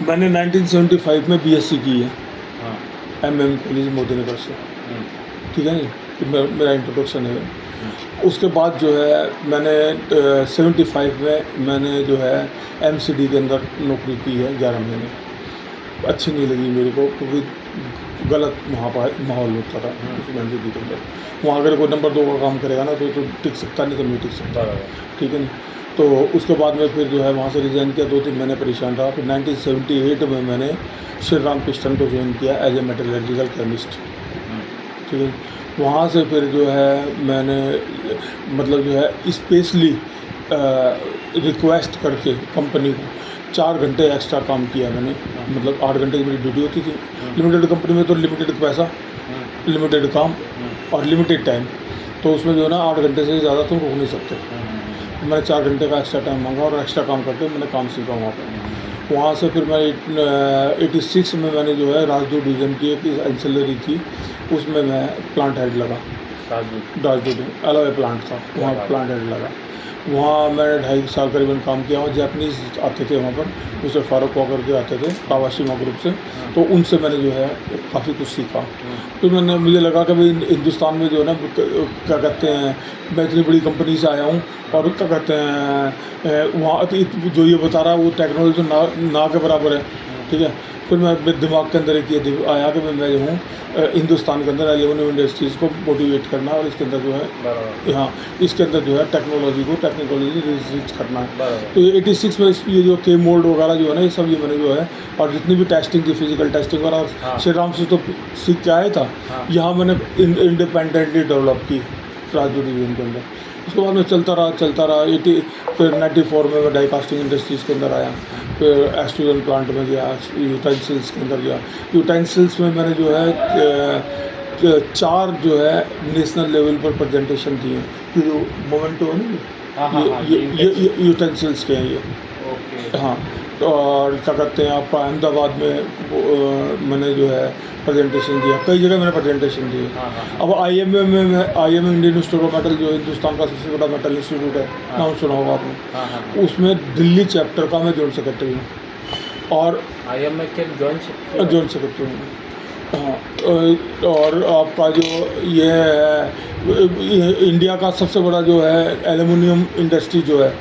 मैंने 1975 में बीएससी की है, हाँ। एमएम कॉलेज मोदी नगर से। हुँ, ठीक है जी, तो मेरा इंट्रोडक्शन है। हुँ, उसके बाद जो है मैंने 75 में मैंने जो है एमसीडी के अंदर नौकरी की है 11 महीने। अच्छी नहीं लगी मेरे को, क्योंकि गलत वहाँ पर माहौल होता था उस एमसीडी के अंदर। वहाँ अगर कोई नंबर 2 का काम करेगा ना तो टिक सकता, नहीं तो नहीं टिक सकता। बराबर। ठीक है ना। तो उसके बाद में फिर जो है वहाँ से रिज़ाइन किया, 2-3 महीने परेशान रहा। फिर 1978 में मैंने श्री राम पिस्टन को ज्वाइन किया एज ए मेटलर्जिकल केमिस्ट। हुँ, ठीक है। वहाँ से फिर जो है मैंने मतलब जो है स्पेशली रिक्वेस्ट करके कंपनी को 4 घंटे एक्स्ट्रा काम किया मैंने। मतलब 8 घंटे की मेरी ड्यूटी होती थी। लिमिटेड कंपनी में तो लिमिटेड पैसा, हुँ, लिमिटेड काम हुँ, और लिमिटेड टाइम। तो उसमें जो है ना 8 घंटे से ज़्यादा तुम रुक नहीं सकते। हुँ, मैंने 4 घंटे का एक्स्ट्रा टाइम मांगा और एक्स्ट्रा काम करके मैंने काम सीखा वहाँ पर। वहाँ से फिर मैं 86 में मैंने जो है राजदूत डिवीज़न की एक एंसिलरी थी, उसमें मैं प्लांट हेड लगा। राजदूत अलग प्लांट था, वहाँ प्लांट हेड लगा। वहाँ मैंने 2.5 साल करीबन काम किया। वहाँ जैपनीज़ आते थे वहाँ पर, मिस्टर फारूक वॉकर के आते थे कावाशिमा ग्रुप से, तो उनसे मैंने जो है काफ़ी कुछ सीखा। तो मैंने मुझे लगा कि भाई हिंदुस्तान में जो है ना क्या कहते हैं, मैं इतनी बड़ी कंपनी से आया हूँ और क्या कहते हैं वहाँ जो ये बता रहा है वो टेक्नोलॉजी तो ना के बराबर है। ठीक है। फिर मेरे दिमाग के अंदर एक ये आया कि मैं जो हूँ हिंदुस्तान के अंदर एल्यूमिनियम इंडस्ट्रीज़ को मोटिवेट करना और इसके अंदर जो है हाँ इसके अंदर जो है टेक्नोलॉजी को टेक्निकॉलॉजी रिसर्च करना है। तो ये 86 में ये जो के मोल्ड वगैरह जो है ना ये सब ये मैंने जो है और जितनी भी टेस्टिंग थी फिजिकल टेस्टिंग वगैरह हाँ। श्री राम से तो सीख के आया था। हाँ। यहाँ मैंने इंडिपेंडेंटली डेवलप की राजदूत डिवीजन के अंदर। उसके बाद में चलता रहा 80 फिर 94 में मैं डाई कास्टिंग इंडस्ट्रीज़ के अंदर आया। फिर एक्सट्रूजन प्लांट में गया, यूटेंसिल्स के अंदर गया। यूटेंसिल्स में मैंने जो है 4 जो है नेशनल लेवल पर प्रेजेंटेशन दिए। ये जो मोमेंटो है ना ये यूटेंसिल्स के हैं ये। ओके। हाँ। तो और क्या कहते हैं आपका अहमदाबाद में मैंने जो है प्रेजेंटेशन दिया, कई जगह मैंने प्रेजेंटेशन दिए। हाँ, हाँ, अब आईएमए में मैं IMA Indian institute of metal जो हिंदुस्तान का सबसे बड़ा मेटल इंस्टीट्यूट है, नाम सुना होगा आपने। हाँ, हाँ, उसमें दिल्ली चैप्टर का मैं जॉइंट सेक्रेटरी हूँ और आईएमए के जॉइंट सेक्रेटरी हूँ। हाँ। और आपका जो ये है इंडिया का सबसे बड़ा जो है एल्युमिनियम इंडस्ट्री जो है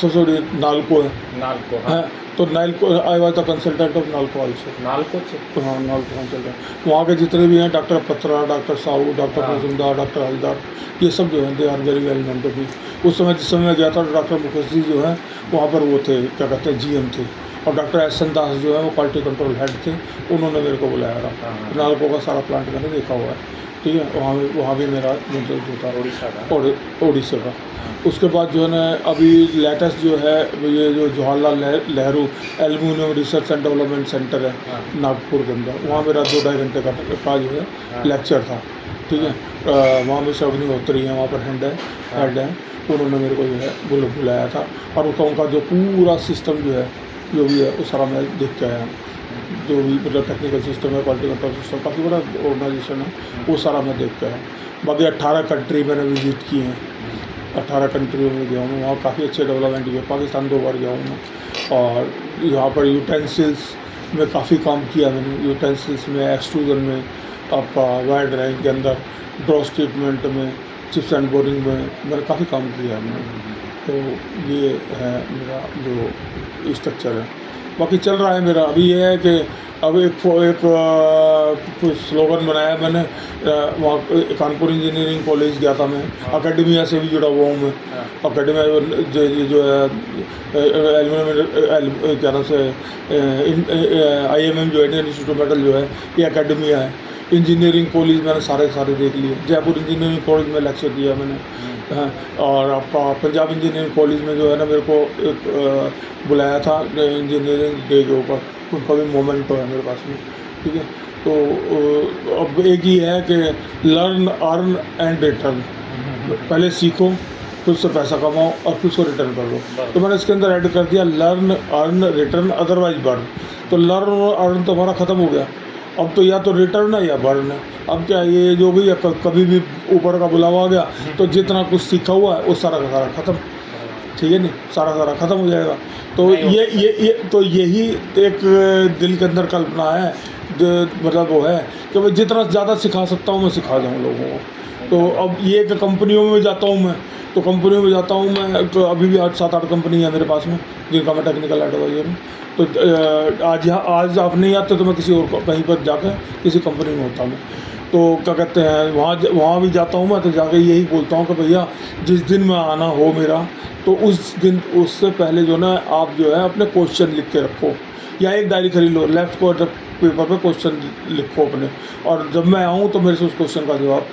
सबसे बड़ी नालको है। नालको। हाँ। तो NALCO I was the consultant of NALCO also. NALCO से तो हाँ नालको कंसल्टेंट। वहाँ के जितने भी हैं doctor Patra, doctor Sahu, doctor Majumdar, doctor Haldar, ये सब जो हैं they are very well known to me. उस समय जिस समय मैं गया था डॉक्टर मुखर्जी जो है वहाँ पर वो थे क्या कहते हैं जीएम थे और डॉक्टर एहसन दास जो है वो क्वालिटी कंट्रोल हेड थे। उन्होंने मेरे को बुलाया था। नालको का सारा प्लांट मैंने देखा हुआ है। ठीक है। वहाँ भी मेरा इंटरव्यू था ओडिशा का। उसके बाद जो है ना अभी लेटेस्ट जो है ये जो Jawaharlal Nehru aluminium research and development centre है नागपुर के अंदर, वहाँ मेरा 2-2.5 घंटे का जो है लेक्चर था। ठीक है। वहाँ में अग्निहोत्री हैं, वहाँ पर हेड है। उन्होंने मेरे को जो है बुलाया था और उनका जो पूरा सिस्टम जो है जो भी है वो सारा मैं देख के आया। जो भी मतलब टेक्निकल सिस्टम है, क्वालिटी कंट्रोल सिस्टम, काफ़ी बड़ा ऑर्गेनाइजेशन है, वो सारा मैं देख के आया। बाकी 18 कंट्री मैंने विजिट की हैं। 18 कंट्रियों में गया हूँ, वहाँ काफ़ी अच्छे डेवलपमेंट किए। पाकिस्तान 2 बार गया हूँ मैं। और यहाँ पर यूटेंसिल्स में काफ़ी काम किया मैंने। यूटेंसिल्स में, एक्सट्रूजन में, आपका वायर ड्राइंग के अंदर, ड्रॉस ट्रीटमेंट में, चिप्स एंड बोरिंग में मैंने काफ़ी काम किया मैंने। तो ये है मेरा जो स्ट्रक्चर है। बाकी चल रहा है मेरा। अभी ये है कि अब एक स्लोगन बनाया मैंने। वहाँ कानपुर इंजीनियरिंग कॉलेज गया था मैं, अकेडमिया से भी जुड़ा हुआ हूँ मैं। अकेडमिया जो है एल्यूमिनियम क्या नाम से आईएमएम जो है इंडियन इंस्टीट्यूट ऑफ मेटल जो है ये अकेडमिया है। इंजीनियरिंग कॉलेज मैंने सारे देख लिए। जयपुर इंजीनियरिंग कॉलेज में लेक्चर दिया मैंने। हाँ। और आपका पंजाब इंजीनियरिंग कॉलेज में जो है ना मेरे को एक बुलाया था इंजीनियरिंग डे के ऊपर, उनका भी मोमेंट है मेरे पास में। ठीक है। तो अब एक ही है कि लर्न अर्न एंड रिटर्न। पहले सीखो, फिर उससे पैसा कमाओ और फिर उसको रिटर्न कर दो। तो मैंने इसके अंदर ऐड कर दिया learn earn return otherwise burn. तो लर्न और अर्न तो हमारा ख़त्म हो गया। अब तो या तो रिटर्न है या बर्न है। अब क्या ये जो भी कभी भी ऊपर का बुलावा आ गया तो जितना कुछ सीखा हुआ है वो सारा का सारा ख़त्म। ठीक है नहीं, सारा ख़त्म हो जाएगा। तो नहीं हो ये तो यही एक दिल के अंदर कल्पना है, मतलब वो है कि मैं जितना ज़्यादा सिखा सकता हूँ मैं सिखा दूँ लोगों को। तो अब ये कि कंपनियों में जाता हूँ मैं, तो कंपनियों में जाता हूँ मैं, तो अभी भी 7-8 कंपनी है मेरे पास में जिनका मैं टेक्निकल एडवाइज़र हूँ। तो आज आप नहीं आते तो मैं किसी और कहीं पर जाकर किसी कंपनी में होता मैं। तो क्या कहते हैं, वहाँ भी जाता हूँ मैं, तो जाके यही बोलता हूँ कि भैया जिस दिन मैं आना हो मेरा, तो उस दिन उससे पहले जो ना आप जो है अपने क्वेश्चन लिख के रखो, या एक डायरी खरीद लो, लेफ्ट को पेपर पे क्वेश्चन लिखो अपने, और जब मैं आऊँ तो मेरे से उस क्वेश्चन का जवाब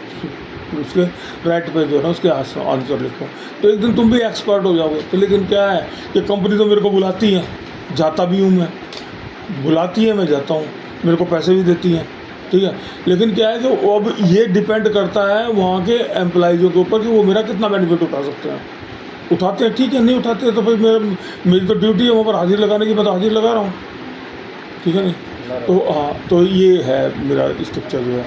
उसके राइट पे जो है ना उसके आंसर लिखो, तो एक दिन तुम भी एक्सपर्ट हो जाओगे। तो लेकिन क्या है कि कंपनी तो मेरे को बुलाती है, जाता भी हूँ मैं, बुलाती है मैं जाता हूँ, मेरे को पैसे भी देती हैं, ठीक है। लेकिन क्या है कि अब ये डिपेंड करता है वहाँ के एम्प्लॉइज़ों के ऊपर कि वो मेरा कितना बेनिफिट उठा सकते हैं। उठाते हैं ठीक है, नहीं उठाते तो भाई मेरी तो ड्यूटी है वहाँ पर हाजिर लगाने की, मैं तो हाजिर लगा रहा हूँ, ठीक है नहीं। तो हाँ, तो ये है मेरा स्ट्रक्चर जो है।